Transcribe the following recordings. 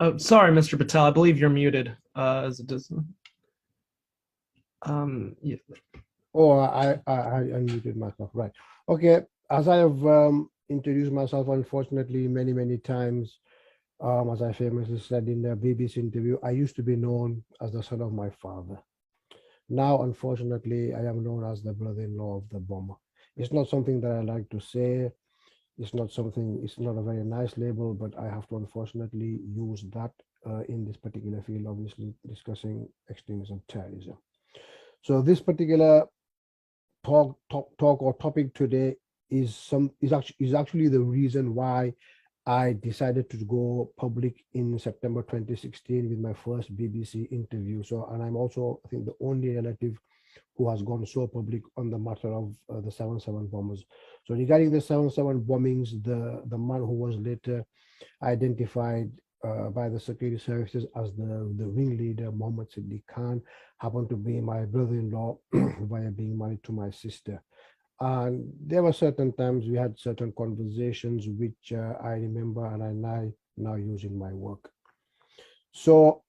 Oh, sorry, Mr. Patel. I believe you're muted. As it does. Yeah. Oh, I unmuted myself. Right. Okay. As I have introduced myself, unfortunately, many times, as I famously said in the BBC interview, I used to be known as the son of my father. Now, unfortunately, I am known as the brother-in-law of the bomber. It's not something that I like to say. It's not a very nice label, but I have to unfortunately use that in this particular field, obviously discussing extremism, terrorism. So this particular talk or topic today is actually the reason why I decided to go public in September 2016 with my first BBC interview. So, and I'm also, I think, the only relative who has gone so public on the matter of the 7/7 bombers. So regarding the 7/7 bombings, the man who was later identified by the security services as the ringleader, Mohammed Siddiq Khan, happened to be my brother-in-law via being married to my sister. And there were certain times we had certain conversations which I remember and I now use in my work. So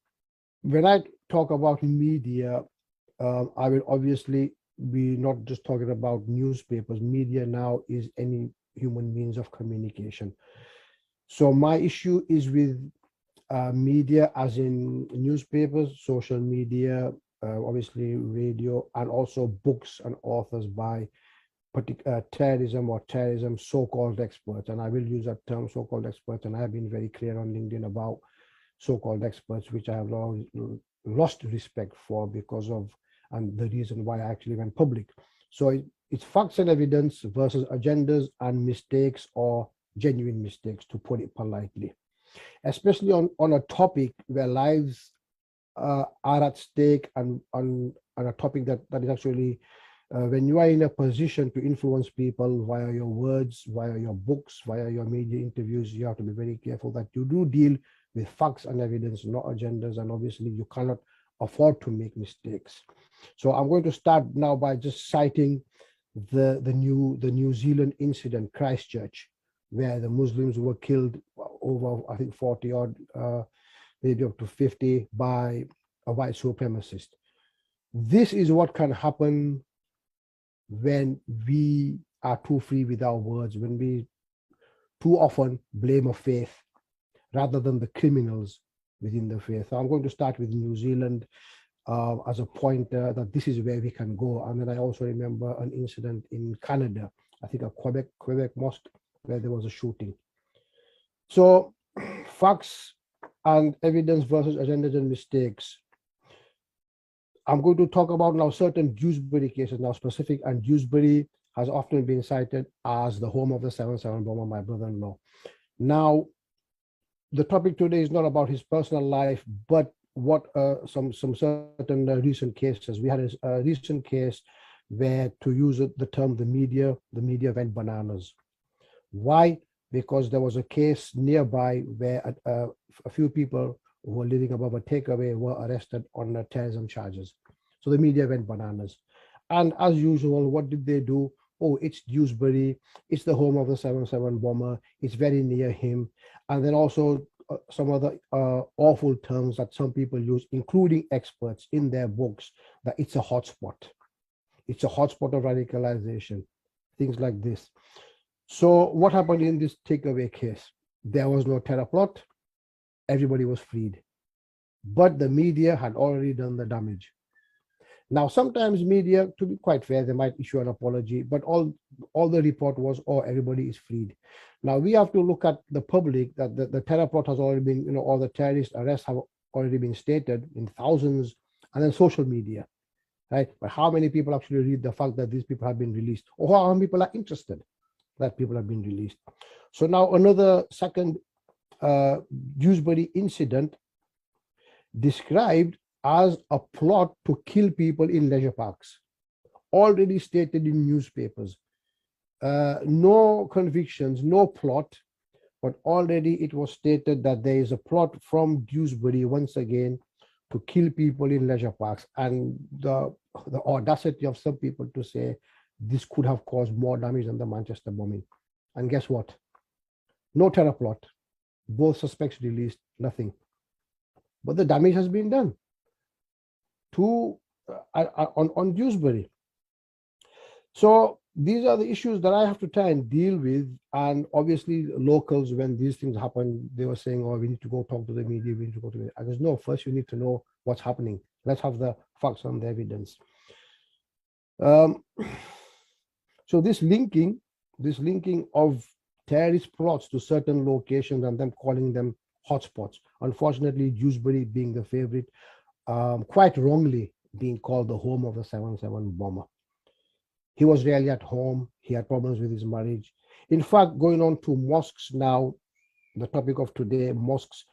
when I talk about media, I will obviously be not just talking about newspapers. Media now is any human means of communication. So my issue is with media, as in newspapers, social media, obviously radio, and also books and authors by terrorism so-called experts. And I will use that term, so-called experts, and I have been very clear on LinkedIn about so-called experts, which I have lost respect for because of, and the reason why I actually went public. So it's facts and evidence versus agendas and mistakes, or genuine mistakes, to put it politely, especially on a topic where lives are at stake, and on a topic that is actually, when you are in a position to influence people via your words, via your books, via your media interviews, you have to be very careful that you do deal with facts and evidence, not agendas, and obviously you cannot afford to make mistakes. So I'm going to start now by just citing the New Zealand incident, Christchurch, where the Muslims were killed, over, I think, 40 odd, maybe up to 50, by a white supremacist. This is what can happen when we are too free with our words, when we too often blame a faith rather than the criminals within the faith. So I'm going to start with New Zealand as a pointer that this is where we can go. And then I also remember an incident in Canada, I think a Quebec mosque, where there was a shooting. So facts and evidence versus agendas and mistakes. I'm going to talk about now certain Dewsbury cases, now specific, and Dewsbury has often been cited as the home of the 7/7 bomber, my brother-in-law. Now, the topic today is not about his personal life, but what some certain recent cases. We had a recent case where, to use the term, the media went bananas. Why? Because there was a case nearby where a few people who were living above a takeaway were arrested on terrorism charges. So the media went bananas. And as usual, what did they do? Oh, it's Dewsbury, it's the home of the 7/7 bomber, it's very near him. And then also some other awful terms that some people use, including experts in their books, that it's a hotspot. It's a hotspot of radicalization, things like this. So what happened in this takeaway case? There was no terror plot. Everybody was freed. But the media had already done the damage. Now, sometimes media, to be quite fair, they might issue an apology, but all the report was, oh, everybody is freed. Now, we have to look at the public, that the terror plot has already been, all the terrorist arrests have already been stated in thousands, and then social media, right? But how many people actually read the fact that these people have been released, or how many people are interested that people have been released? So now another second Dewsbury incident, described as a plot to kill people in leisure parks, already stated in newspapers. No convictions, no plot, but already it was stated that there is a plot from Dewsbury, once again, to kill people in leisure parks. And the audacity of some people to say this could have caused more damage than the Manchester bombing. And guess what? No terror plot. Both suspects released, nothing. but the damage has been done to on Dewsbury. So these are the issues that I have to try and deal with. And obviously, locals, when these things happen, they were saying, "Oh, we need to go talk to the media. We need to go to the." I just no. First, you need to know what's happening. Let's have the facts and the evidence. So this linking of terrorist plots to certain locations and them calling them hotspots. Unfortunately, Dewsbury being the favorite, quite wrongly being called the home of the 7/7 bomber. He was rarely at home. He had problems with his marriage. In fact, going on to mosques now, the topic of today, mosques,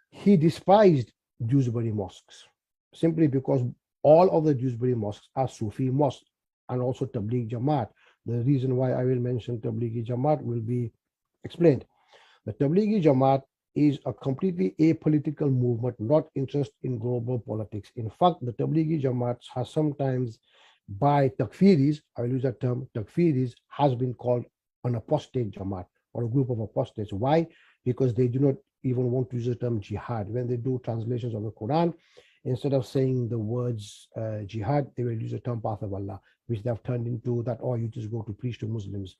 he despised Dewsbury mosques simply because all of the Dewsbury mosques are Sufi mosques and also Tabligh Jamaat. The reason why I will mention Tabligh Jamaat will be explained. The Tabligh Jamaat is a completely apolitical movement, not interested in global politics. In fact, the Tabligh Jamaat has sometimes, by takfiris, I will use that term, takfiris, has been called an apostate Jamaat or a group of apostates. Why? Because they do not even want to use the term jihad. When they do translations of the Quran, instead of saying the words jihad, they will use the term path of Allah, which they have turned into that, oh, you just go to preach to Muslims.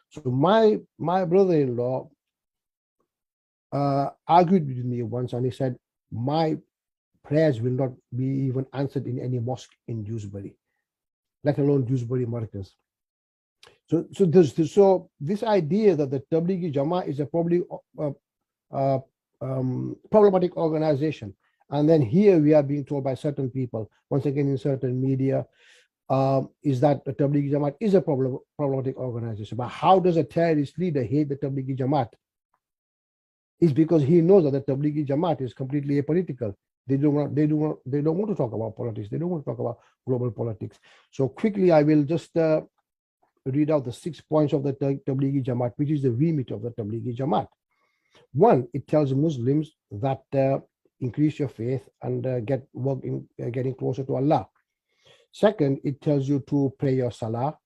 So my brother-in-law argued with me once, and he said, my prayers will not be even answered in any mosque in Dewsbury, let alone Dewsbury Markaz. So this idea that the Tabligh Jamaat is a probably problematic organization, and then here we are being told by certain people, once again in certain media, is that the Tabligh Jamaat is a problematic organization. But how does a terrorist leader hate the Tabligh Jamaat? It's because he knows that the Tabligh Jamaat is completely apolitical. They don't want to talk about politics. They don't want to talk about global politics. So quickly, I will just read out the 6 points of the Tabligh Jamaat, which is the remit of the Tabligh Jamaat. One, it tells Muslims that increase your faith and get work in getting closer to Allah. Second, it tells you to pray your salah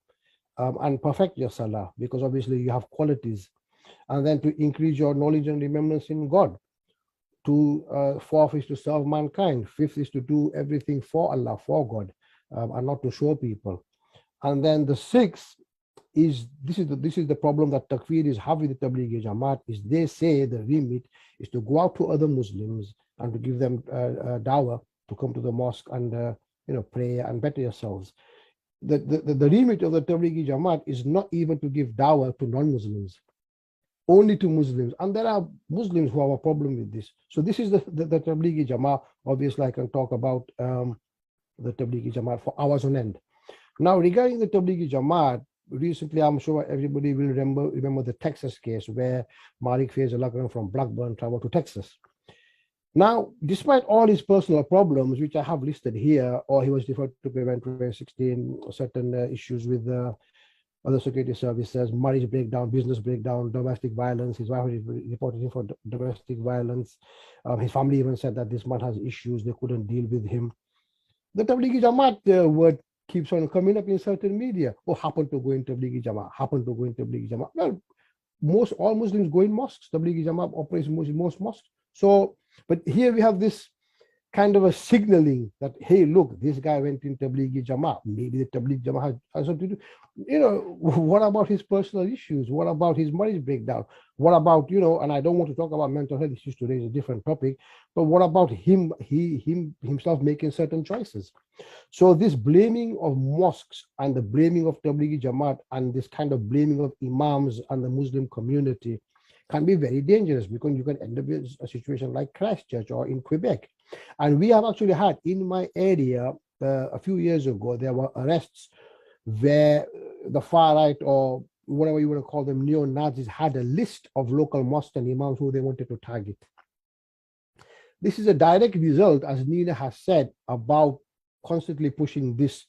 and perfect your salah, because obviously you have qualities. And then to increase your knowledge and remembrance in God. Fourth is to serve mankind. Fifth is to do everything for Allah, for God, and not to show people. And then the sixth is this is the problem that takfiris have with the Tabligh Jamaat, is they say the remit is to go out to other Muslims and to give them dawah to come to the mosque and pray and better yourselves. The remit of the Tabligh Jamaat is not even to give dawah to non-Muslims, only to Muslims. And there are Muslims who have a problem with this. So this is the Tabligh Jamaat. Obviously, I can talk about the Tabligh Jamaat for hours on end. Now, regarding the Tabligh Jamaat, recently, I'm sure everybody will remember the Texas case where Malik Faiz from Blackburn traveled to Texas. Now, despite all his personal problems, which I have listed here, or he was deferred to prevent 2016, certain issues with other security services, marriage breakdown, business breakdown, domestic violence. His wife reported him for domestic violence. His family even said that this man has issues, they couldn't deal with him. The Tabligh Jamaat word keeps on coming up in certain media. Oh, happened to go in Tabligh Jamaat, happened to go in Tabligh Jamaat. Well, all Muslims go in mosques. Tabligh Jamaat operates most mosques. So, but here we have this kind of a signaling that, hey, look, this guy went in Tabligh Jamaat. Maybe the Tabligh Jamaat has something to do. What about his personal issues? What about his marriage breakdown? What about, and I don't want to talk about mental health issues today, it's a different topic, but what about himself making certain choices? So this blaming of mosques and the blaming of Tabligh Jamaat and this kind of blaming of imams and the Muslim community can be very dangerous, because you can end up with a situation like Christchurch or in Quebec. And we have actually had in my area a few years ago, there were arrests where the far right, or whatever you want to call them, neo-Nazis, had a list of local mosques and imams who they wanted to target. This is a direct result, as Nina has said, about constantly pushing this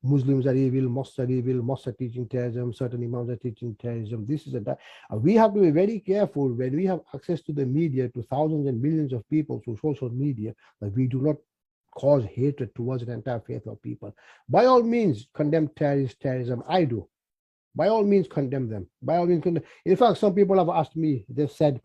Muslims are evil, mosques are evil, mosques are teaching terrorism, certain imams are teaching terrorism. This is we have to be very careful when we have access to the media, to thousands and millions of people through social media, that we do not cause hatred towards an entire faith of people. By all means, condemn terrorism. I do. By all means, condemn them. By all means, condemn. In fact, some people have asked me, they've said,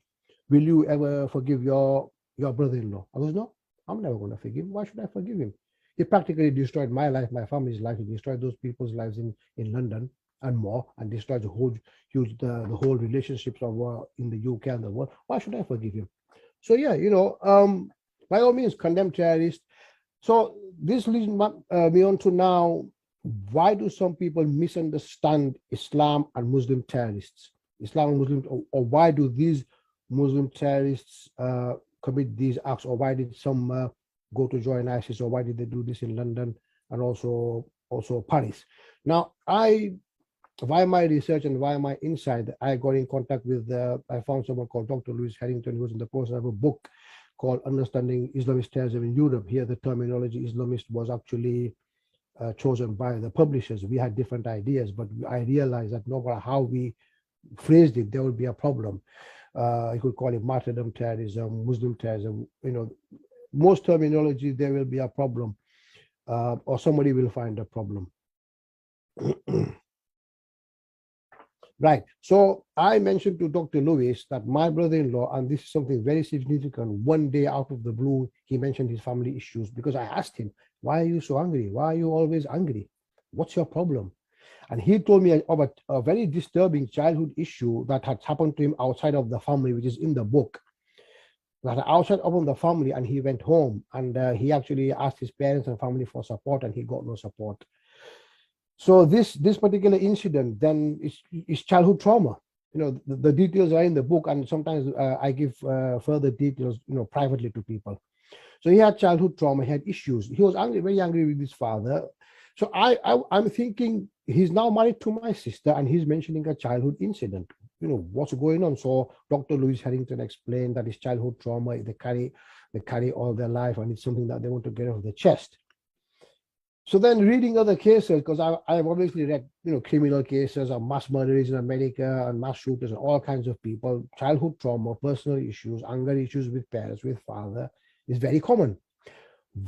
will you ever forgive your your brother-in-law. I goes, no, I'm never going to forgive him. Why should I forgive him? He practically destroyed my life, my family's life. He destroyed those people's lives in London and more, and destroyed the whole the whole relationships of in the UK and the world. Why should I forgive him? So yeah, by all means, condemn terrorists. So this leads me on to now, why do some people misunderstand Islam and Muslim terrorists? Islam and Muslims, or why do these Muslim terrorists commit these acts, or why did some go to join ISIS, or why did they do this in London and also Paris? Now, via my research and via my insight, I got in contact with, I found someone called Dr. Lewis Harrington, who's in the process of a book called Understanding Islamist Terrorism in Europe. Here, the terminology Islamist was actually chosen by the publishers. We had different ideas, but I realized that no matter how we phrased it, there would be a problem. You could call it martyrdom terrorism, Muslim terrorism, most terminology, there will be a problem, or somebody will find a problem. Right. So I mentioned to Dr. Lewis that my brother-in-law, and this is something very significant, one day out of the blue, he mentioned his family issues, because I asked him, why are you so angry? Why are you always angry? What's your problem? And he told me of a very disturbing childhood issue that had happened to him outside of the family, which is in the book. That outside of the family, and he went home, and he actually asked his parents and family for support, and he got no support. So this particular incident then is childhood trauma. The details are in the book, and sometimes I give further details, privately to people. So he had childhood trauma, he had issues. He was angry, very angry with his father. So I'm thinking, he's now married to my sister, and he's mentioning a childhood incident. What's going on? So Dr. Lewis Harrington explained that it's childhood trauma. They carry all their life, and it's something that they want to get off their chest. So then, reading other cases, because I've obviously read, criminal cases of mass murderers in America and mass shooters and all kinds of people. Childhood trauma, personal issues, anger issues with parents, with father is very common.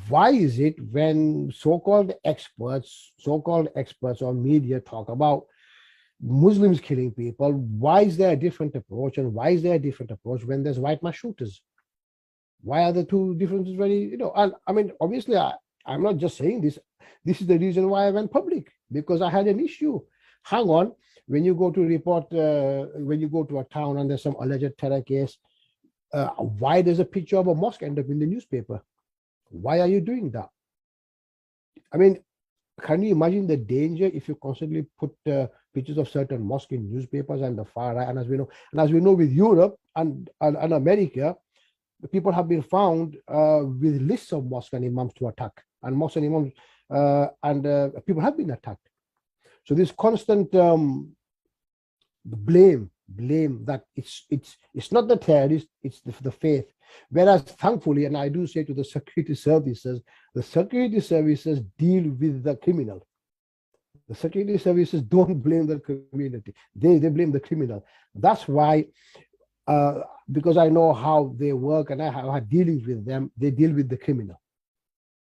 Why is it when so-called experts or media talk about Muslims killing people, why is there a different approach, and why is there a different approach when there's white mass shooters? Why are the two differences very, and I mean, obviously, I'm not just saying this. This is the reason why I went public, because I had an issue. Hang on, when you go to report, when you go to a town and there's some alleged terror case, why does a picture of a mosque end up in the newspaper? Why are you doing that? I mean, can you imagine the danger if you constantly put pictures of certain mosques in newspapers and the far right? And as we know with Europe and America, people have been found with lists of mosques and imams to attack, and mosques and imams, people have been attacked. So this constant blame that it's not the terrorists, it's the faith. Whereas thankfully, and I do say to the security services deal with the criminal. The security services don't blame the community. They blame the criminal. That's why, because I know how they work and I have had dealings with them, they deal with the criminal,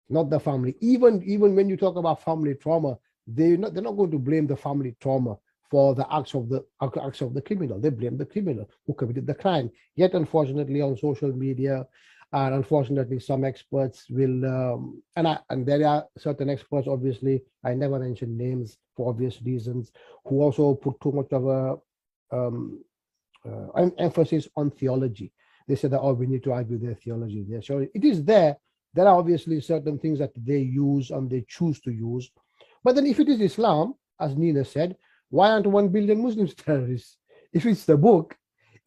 not the family. Even when you talk about family trauma, they're not going to blame the family trauma for the acts of the criminal. They blame the criminal who committed the crime. Yet, unfortunately, on social media, and unfortunately, some experts will, and there are certain experts, obviously, I never mention names for obvious reasons, who also put too much of an emphasis on theology. They said that, we need to argue their theology there. So it is there. There are obviously certain things that they use and they choose to use. But then if it is Islam, as Nina said, why aren't 1 billion Muslims terrorists? If it's the book,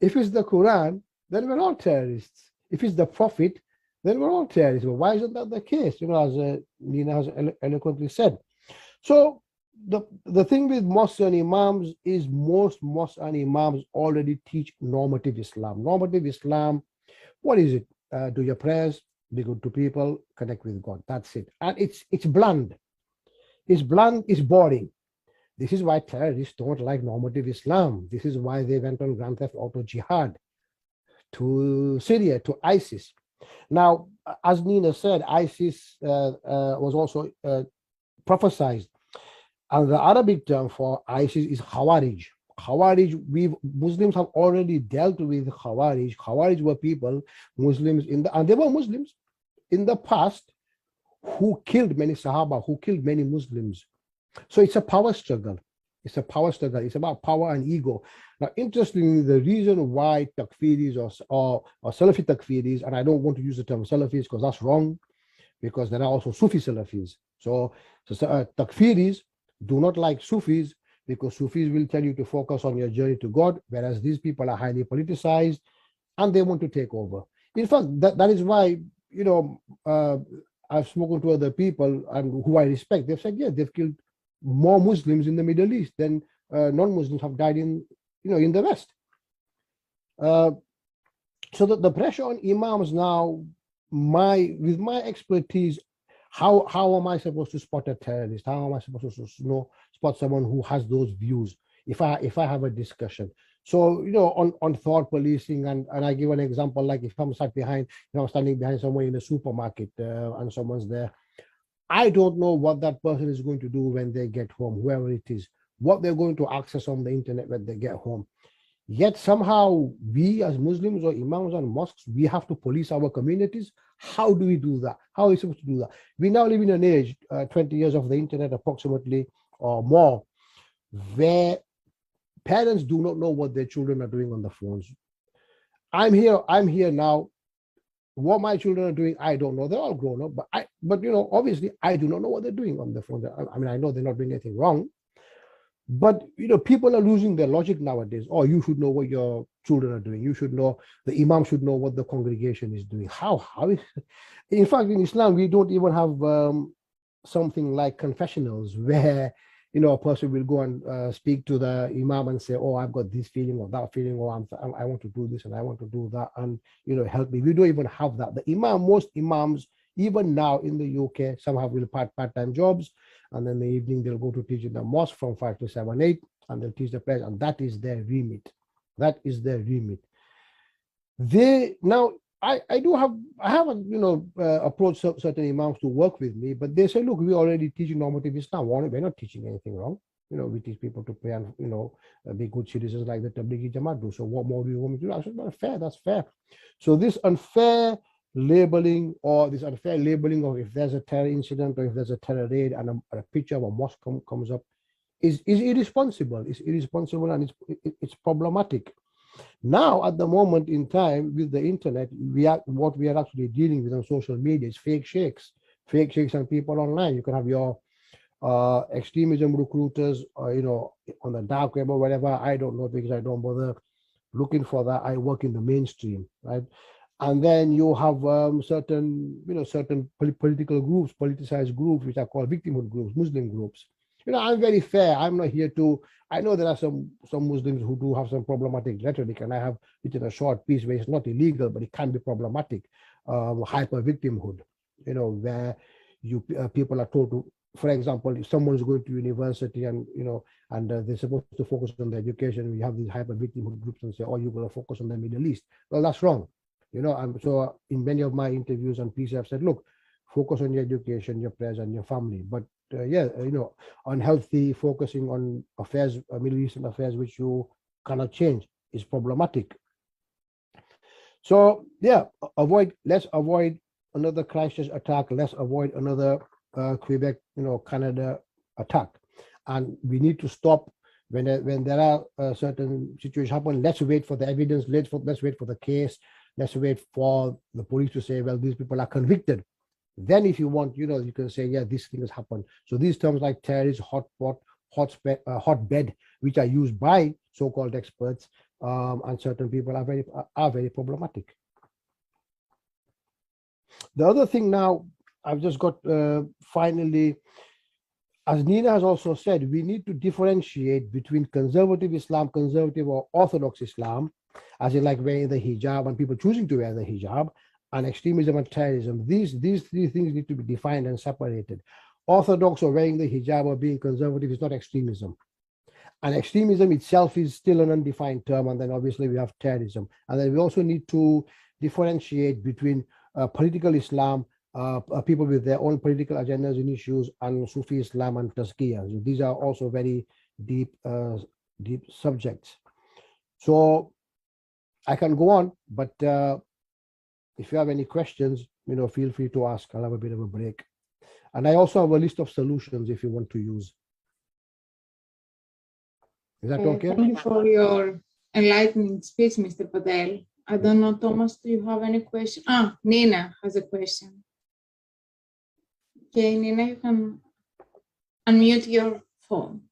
if it's the Quran, then we're all terrorists. If it's the Prophet, then we're all terrorists. But why isn't that the case? As Nina has eloquently said. So the thing with mosques and imams is most mosques and imams already teach normative Islam. Normative Islam, what is it? Do your prayers, be good to people, connect with God. That's it. And it's bland. It's bland, it's boring. This is why terrorists don't like normative Islam. This is why they went on Grand Theft Auto Jihad to Syria, to ISIS. Now, as Nina said, ISIS was also prophesized. And the Arabic term for ISIS is Khawarij. Khawarij, Muslims have already dealt with Khawarij. Khawarij were people, Muslims and they were Muslims in the past who killed many Sahaba, who killed many Muslims. So it's a power struggle. It's a power struggle. It's about power and ego. Now, interestingly, the reason why Takfiris or Salafi Takfiris, and I don't want to use the term Salafis because that's wrong, because there are also Sufi Salafis. So Takfiris do not like Sufis because Sufis will tell you to focus on your journey to God, whereas these people are highly politicized and they want to take over. In fact, that is why, I've spoken to other people and who I respect. They've said, yeah, they've killed more Muslims in the Middle East than non-Muslims have died in the West. So the pressure on imams now, with my expertise, how am I supposed to spot a terrorist? How am I supposed to spot someone who has those views if I have a discussion? So, on thought policing, and I give an example, like if I'm standing behind someone in a supermarket and someone's there, I don't know what that person is going to do when they get home, whoever it is, what they're going to access on the internet when they get home. Yet somehow we as Muslims or imams and mosques, we have to police our communities. How do we do that? How are we supposed to do that? We now live in an age, 20 years of the internet approximately or more, where parents do not know what their children are doing on the phones. I'm here now. What my children are doing, I don't know. They're all grown up, but obviously I do not know what they're doing on the phone. I mean, I know they're not doing anything wrong, but people are losing their logic nowadays. Oh, you should know what your children are doing. You should know, the imam should know what the congregation is doing. How is, in fact, in Islam, we don't even have something like confessionals where a person will go and speak to the imam and say, oh, I've got this feeling or that feeling, or I want to do this and I want to do that, and help me. We don't even have that. Most imams, even now in the UK, some have part-time jobs, and then in the evening they'll go to teach in the mosque from 5 to 7, 8, and they'll teach the prayers, and that is their remit. That is their remit. I haven't approached certain imams to work with me, but they say, look, we're already teaching normative Islam. We're not teaching anything wrong. We teach people to pray and be good citizens like the Tablighi Jamaat do. So what more do you want me to do? I said, that's fair. That's fair. So this unfair labeling of if there's a terror incident or if there's a terror raid and a picture of a mosque comes up is irresponsible. It's irresponsible and it's problematic. Now, at the moment in time with the internet, what we are actually dealing with on social media is fake sheikhs and people online. You can have your extremism recruiters, on the dark web or whatever. I don't know because I don't bother looking for that. I work in the mainstream, right? And then you have certain political groups, politicized groups, which are called victimhood groups, Muslim groups. I'm very fair. I'm not here to. I know there are some Muslims who do have some problematic rhetoric, and I have written a short piece where it's not illegal, but it can be problematic. Hyper victimhood, where people are told to. For example, if someone's going to university and they're supposed to focus on their education, we have these hyper victimhood groups and say, "Oh, you're going to focus on the Middle East." Well, that's wrong. So in many of my interviews and pieces, I've said, look, focus on your education, your prayers, and your family. But unhealthy focusing on affairs, Middle Eastern affairs, which you cannot change, is problematic. So let's avoid another Christchurch attack. Let's avoid another Quebec, Canada attack. And we need to stop when there are certain situations happen. Let's wait for the evidence. Let's wait for the case. Let's wait for the police to say, well, these people are convicted. Then if you want, you can say, yeah, this thing has happened. So these terms like terrorist, hotbed, which are used by so-called experts and certain people are very problematic. The other thing now, I've just got finally, as Nina has also said, we need to differentiate between conservative Islam, conservative or orthodox Islam, as in like wearing the hijab and people choosing to wear the hijab, and extremism and terrorism. These three things need to be defined and separated. Orthodox or wearing the hijab or being conservative is not extremism. And extremism itself is still an undefined term. And then obviously we have terrorism. And then we also need to differentiate between political Islam, people with their own political agendas and issues, and Sufi Islam and Tazkiyah. So these are also very deep deep subjects. So I can go on, but if you have any questions, feel free to ask. I'll have a bit of a break. And I also have a list of solutions if you want to use. Is that okay? Thank you for your enlightening speech, Mr. Patel. I don't know, Thomas, do you have any question? Nina has a question. Okay, Nina, you can unmute your phone.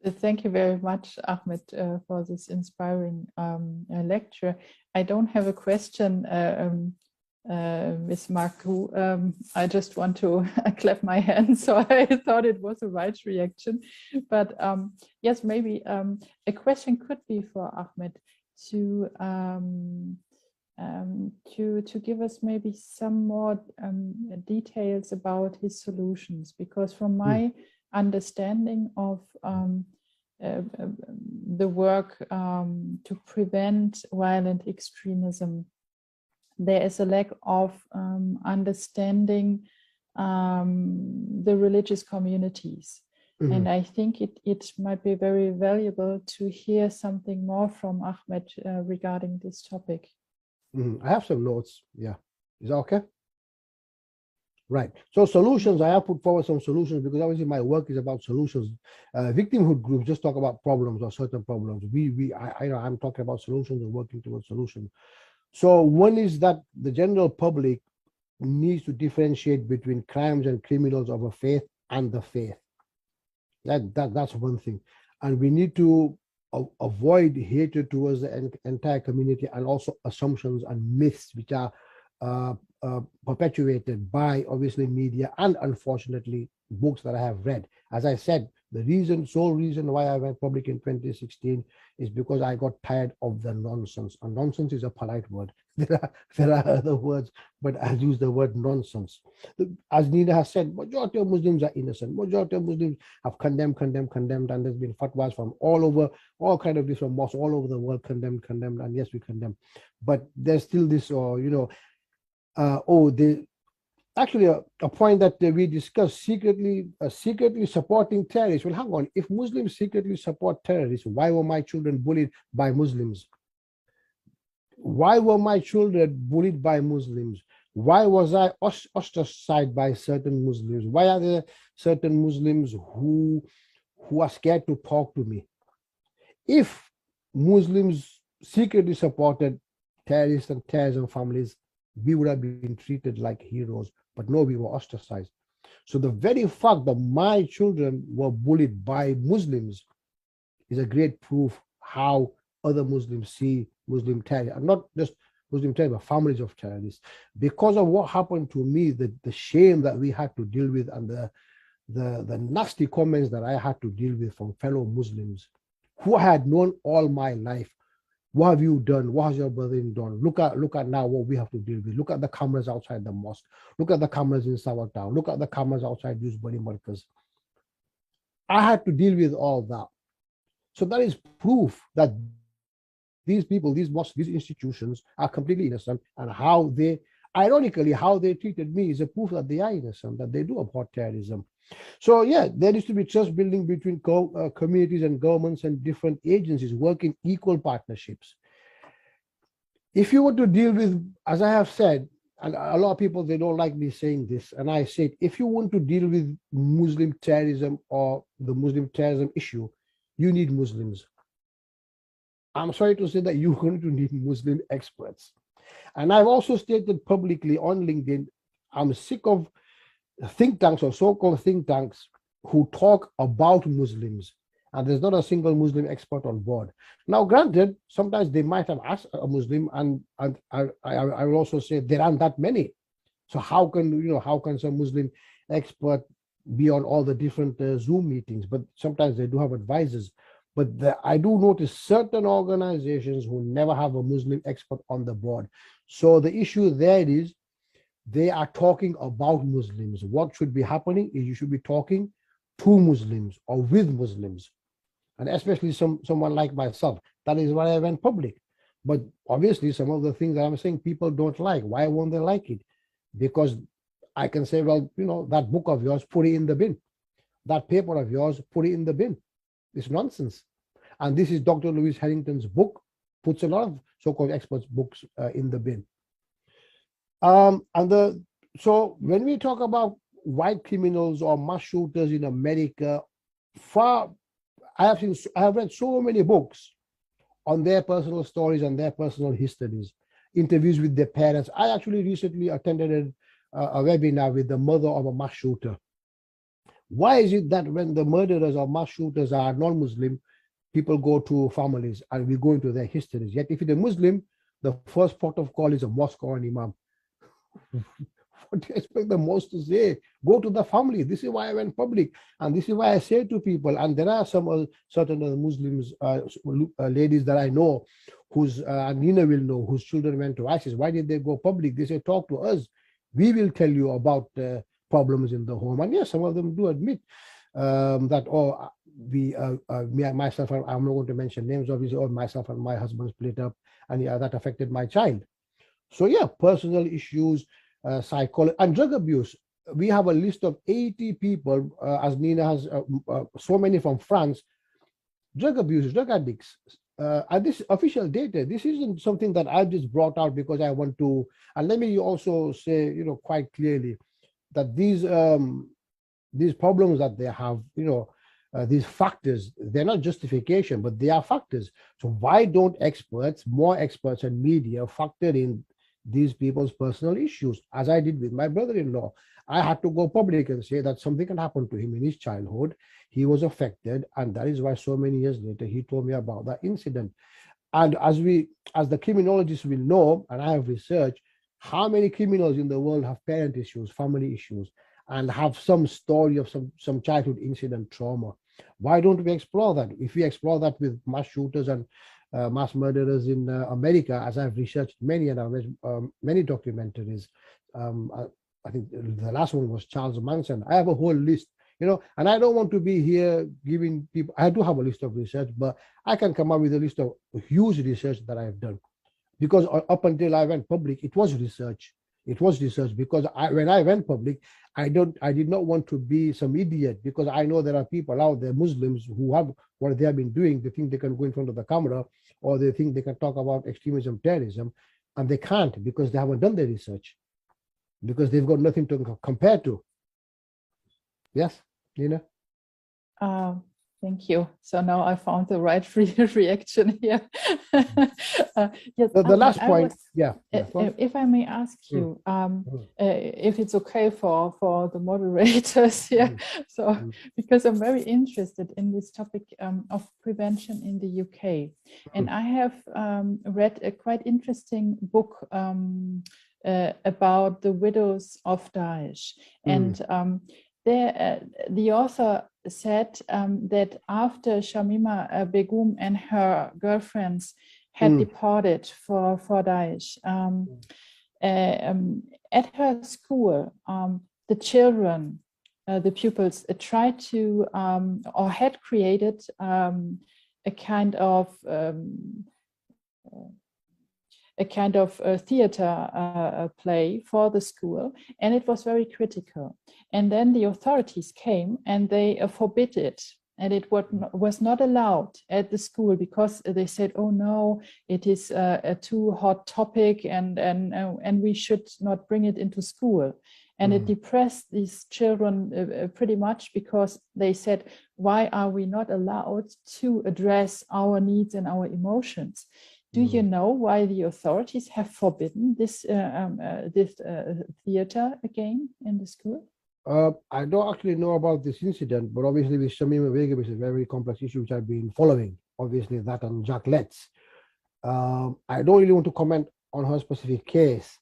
Thank you very much, Ahmed, for this inspiring lecture. I don't have a question, Ms. Marku. I just want to clap my hands, so I thought it was a right reaction. But yes, maybe a question could be for Ahmed to give us maybe some more details about his solutions, because from my understanding of the work to prevent violent extremism, there is a lack of understanding the religious communities. And I think it might be very valuable to hear something more from Ahmed regarding this topic. I have some notes. Yeah. Is that okay? Right. So solutions, I have put forward some solutions because obviously my work is about solutions. Victimhood groups just talk about problems or certain problems. I'm talking about solutions and working towards solutions. So one is that the general public needs to differentiate between crimes and criminals of a faith and the faith. That's one thing. And we need to avoid hatred towards the entire community, and also assumptions and myths which are perpetuated by obviously media and unfortunately books that I have read. As I said, the sole reason why I went public in 2016 is because I got tired of the nonsense. And nonsense is a polite word. There are other words, but I'll use the word nonsense. As Nina has said, majority of Muslims are innocent. Majority of Muslims have condemned, and there's been fatwas from all over, all kind of different mosques all over the world, condemned, and yes, we condemn. But there's still this, actually a point that we discussed, secretly supporting terrorists. Well, hang on, if Muslims secretly support terrorists, why were my children bullied by Muslims? Why were my children bullied by Muslims? Why was I ostracized by certain Muslims? Why are there certain Muslims who are scared to talk to me? If Muslims secretly supported terrorists and terrorism families, we would have been treated like heroes, but no, we were ostracized. So the very fact that my children were bullied by Muslims is a great proof how other Muslims see Muslim terrorists, and not just Muslim terrorists, but families of terrorists. Because of what happened to me, the shame that we had to deal with, and the nasty comments that I had to deal with from fellow Muslims who I had known all my life. What have you done? What has your brother done? Look at now what we have to deal with. Look at the cameras outside the mosque. Look at the cameras in Sawatown. Look at the cameras outside Dewsbury Markaz. I had to deal with all that. So that is proof that these people, these mosques, these institutions are completely innocent, and how they treated me is a proof that they are innocent, that they do abhor terrorism. So yeah, there needs to be trust building between communities and governments and different agencies working equal partnerships. If you were to deal with, as I have said, and a lot of people, they don't like me saying this, and I said, if you want to deal with Muslim terrorism or the Muslim terrorism issue, you need Muslims. I'm sorry to say that you're going to need Muslim experts. And I've also stated publicly on LinkedIn, I'm sick of think tanks or so-called think tanks who talk about Muslims, and there's not a single Muslim expert on board. Now, granted, sometimes they might have asked a Muslim, and I will also say there aren't that many. So how can some Muslim expert be on all the different Zoom meetings? But sometimes they do have advisors. But I do notice certain organizations who never have a Muslim expert on the board. So the issue there is they are talking about Muslims. What should be happening is you should be talking to Muslims or with Muslims, and especially someone like myself. That is why I went public. But obviously, some of the things that I'm saying people don't like. Why won't they like it? Because I can say, well, that book of yours, put it in the bin. That paper of yours, put it in the bin. It's nonsense. And this is Dr. Louise Harrington's book, puts a lot of so-called experts' books in the bin. So when we talk about white criminals or mass shooters in America, I have read so many books on their personal stories and their personal histories, interviews with their parents. I actually recently attended a webinar with the mother of a mass shooter. Why is it that when the murderers or mass shooters are non-Muslim, people go to families and we go into their histories? Yet if it's a Muslim, the first port of call is a mosque or an imam. What do you expect the most to say? Go to the family. This is why I went public. And this is why I say to people, and there are some certain Muslims, ladies that I know, whose Nina will know, whose children went to ISIS. Why did they go public? They say, talk to us. We will tell you about problems in the home. And yes, some of them do admit that, myself, I'm not going to mention names, obviously, or myself and my husband split up, and that affected my child. So yeah, personal issues, psychology, and drug abuse. We have a list of 80 people, as Nina has so many from France, drug abusers, drug addicts. And this official data, this isn't something that I've just brought out because I want to. And let me also say, quite clearly that these problems that they have, these factors, they're not justification, but they are factors. So why don't more experts and media factor in these people's personal issues, as I did with my brother-in-law? I had to go public and say that something can happen to him in his childhood. He was affected, and that is why so many years later he told me about that incident. And as the criminologists will know, and I have researched, how many criminals in the world have parent issues, family issues, and have some story of some childhood incident trauma? Why don't we explore that? If we explore that with mass shooters and mass murderers in America, as I've researched many, and I've read many documentaries. I think the last one was Charles Manson. I have a whole list, and I don't want to be here giving people, I do have a list of research, but I can come up with a list of huge research that I've done. Because up until I went public, it was research. It was research because when I went public, I did not want to be some idiot, because I know there are people out there, Muslims, who have what they have been doing. They think they can go in front of the camera, or they think they can talk about extremism, terrorism, and they can't because they haven't done their research, because they've got nothing to compare to. Yes, Nina? Thank you. So now I found the right reaction here. Yes, the last point, if I may ask you, if it's okay for the moderators here. So, because I'm very interested in this topic of prevention in the UK. And I have read a quite interesting book about the widows of Daesh. And the author said that after Shamima Begum and her girlfriends had departed for Daesh, at her school, the children, the pupils, tried to or had created a kind of theater play for the school, and it was very critical. And then the authorities came and they forbid it, and it was not allowed at the school because they said, "Oh no, it is a too hot topic, and we should not bring it into school." And it depressed these children pretty much, because they said, "Why are we not allowed to address our needs and our emotions?" Do you know why the authorities have forbidden this theater again in the school? I don't actually know about this incident, but obviously with Shamima Begum, it's a very complex issue which I've been following. Obviously that and Jack Letts. I don't really want to comment on her specific case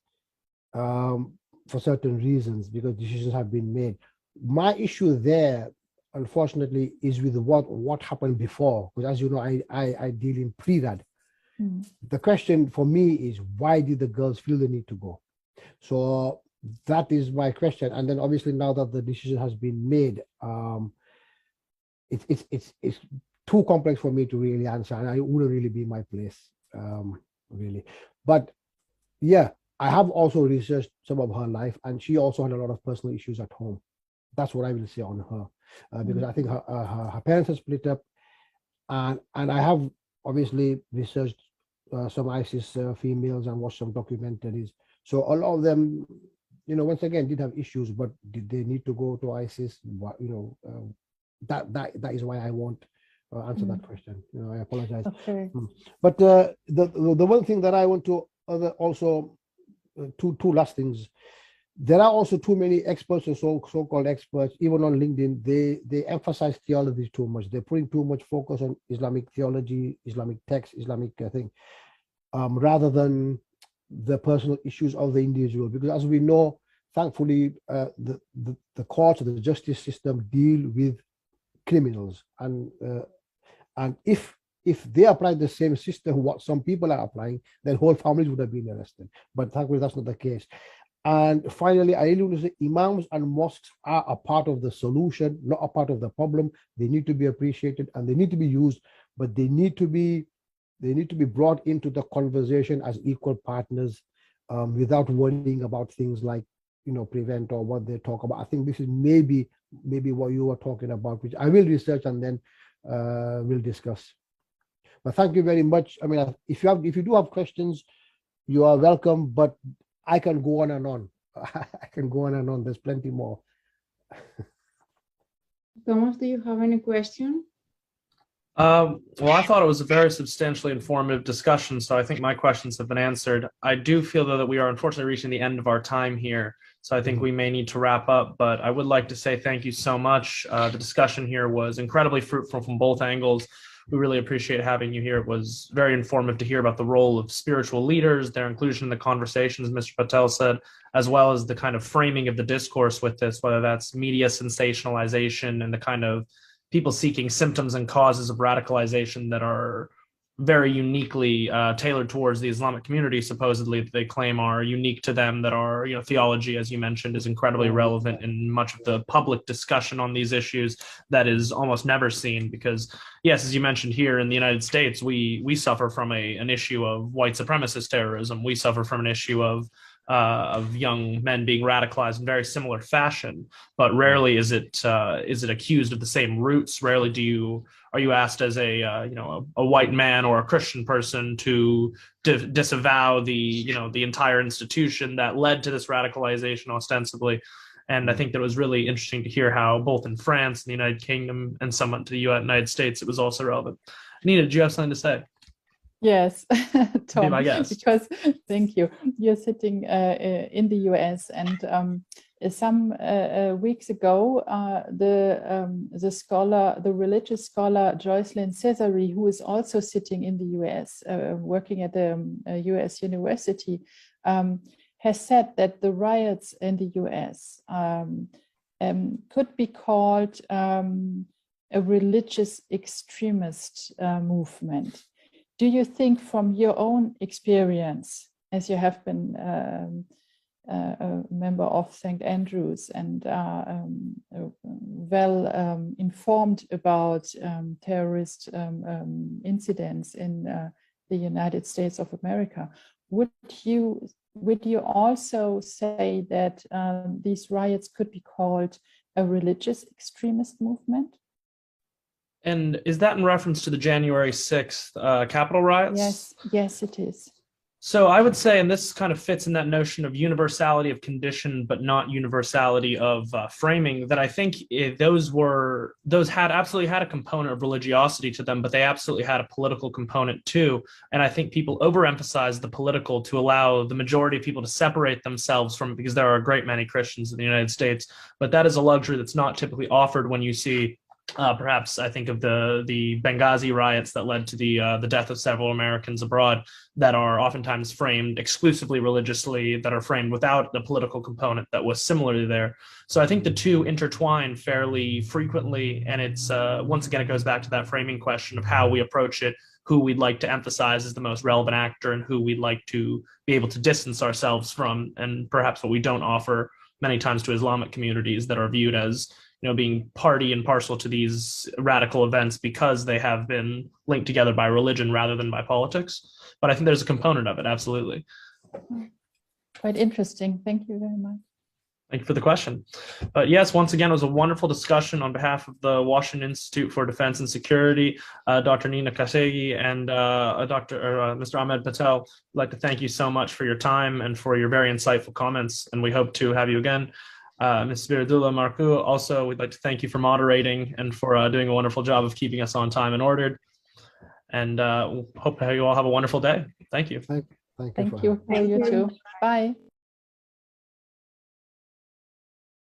for certain reasons, because decisions have been made. My issue there, unfortunately, is with what happened before, because as you know, I deal in pre-rad. The question for me is, why did the girls feel the need to go? So that is my question. And then obviously now that the decision has been made, it's too complex for me to really answer, and it wouldn't really be my place, really. But yeah, I have also researched some of her life, and she also had a lot of personal issues at home. That's what I will say on her, because I think her parents are split up. and I have obviously researched some ISIS females and watched some documentaries. So a lot of them, once again, did have issues, but did they need to go to ISIS? That is why I won't answer that question. I apologize. Okay. But the one thing that I want to also two last things. There are also too many experts or so-called experts, even on LinkedIn. They emphasize theology too much. They're putting too much focus on Islamic theology, Islamic text, Islamic thing, rather than the personal issues of the individual. Because as we know, thankfully, the courts, the justice system deal with criminals, and if they apply the same system what some people are applying, then whole families would have been arrested. But thankfully, that's not the case. And finally, I really want to say imams and mosques are a part of the solution, not a part of the problem. They need to be appreciated and they need to be used, but they need to be brought into the conversation as equal partners, without worrying about things like prevent or what they talk about. I think this is maybe what you were talking about, which I will research and then we'll discuss. But thank you very much. I mean, if you do have questions, you are welcome, but I can go on and on. I can go on and on. There's plenty more. Thomas, do you have any question? Well, I thought it was a very substantially informative discussion, so I think my questions have been answered. I do feel, though, that we are unfortunately reaching the end of our time here, so I think we may need to wrap up, but I would like to say thank you so much. The discussion here was incredibly fruitful from both angles. We really appreciate having you here. It was very informative to hear about the role of spiritual leaders, their inclusion in the conversation, as Mr. Patel said, as well as the kind of framing of the discourse with this, whether that's media sensationalization and the kind of people seeking symptoms and causes of radicalization that are very uniquely tailored towards the Islamic community, supposedly, that they claim are unique to them, that are, theology, as you mentioned, is incredibly relevant in much of the public discussion on these issues that is almost never seen. Because, yes, as you mentioned, here in the United States, we suffer from an issue of white supremacist terrorism. We suffer from an issue of young men being radicalized in very similar fashion, but rarely is it accused of the same roots. Rarely are you asked as a white man or a Christian person to disavow the entire institution that led to this radicalization ostensibly. And I think that it was really interesting to hear how both in France, and the United Kingdom, and somewhat to the United States, it was also relevant. Nina, do you have something to say? Yes, Tom, I guess. because thank you. You're sitting in the US, and some weeks ago, the religious scholar Joycelyn Cesare, who is also sitting in the US, working at a US university, has said that the riots in the US could be called a religious extremist movement. Do you think, from your own experience, as you have been a member of St. Andrews and well informed about terrorist incidents in the United States of America, would you also say that these riots could be called a religious extremist movement? And is that in reference to the January 6th Capitol riots? Yes, it is. So I would say, and this kind of fits in that notion of universality of condition, but not universality of framing, that I think those absolutely had a component of religiosity to them, but they absolutely had a political component too. And I think people overemphasize the political to allow the majority of people to separate themselves from it, because there are a great many Christians in the United States, but that is a luxury that's not typically offered when you see perhaps I think of the Benghazi riots that led to the death of several Americans abroad, that are oftentimes framed exclusively religiously, that are framed without the political component that was similarly there. So I think the two intertwine fairly frequently, and it's once again, it goes back to that framing question of how we approach it, who we'd like to emphasize as the most relevant actor, and who we'd like to be able to distance ourselves from, and perhaps what we don't offer many times to Islamic communities that are viewed as being party and parcel to these radical events because they have been linked together by religion rather than by politics. But I think there's a component of it, absolutely. Quite interesting. Thank you very much. Thank you for the question. But yes, once again, it was a wonderful discussion on behalf of the Washington Institute for Defense and Security, Dr. Nina Kasegi and Mr. Ahmed Patel. I'd like to thank you so much for your time and for your very insightful comments, and we hope to have you again. Ms. Spiridula Marku, also, we'd like to thank you for moderating and for doing a wonderful job of keeping us on time and ordered. And hope you all have a wonderful day. Thank you. Thank you. Thank you. You too. Bye.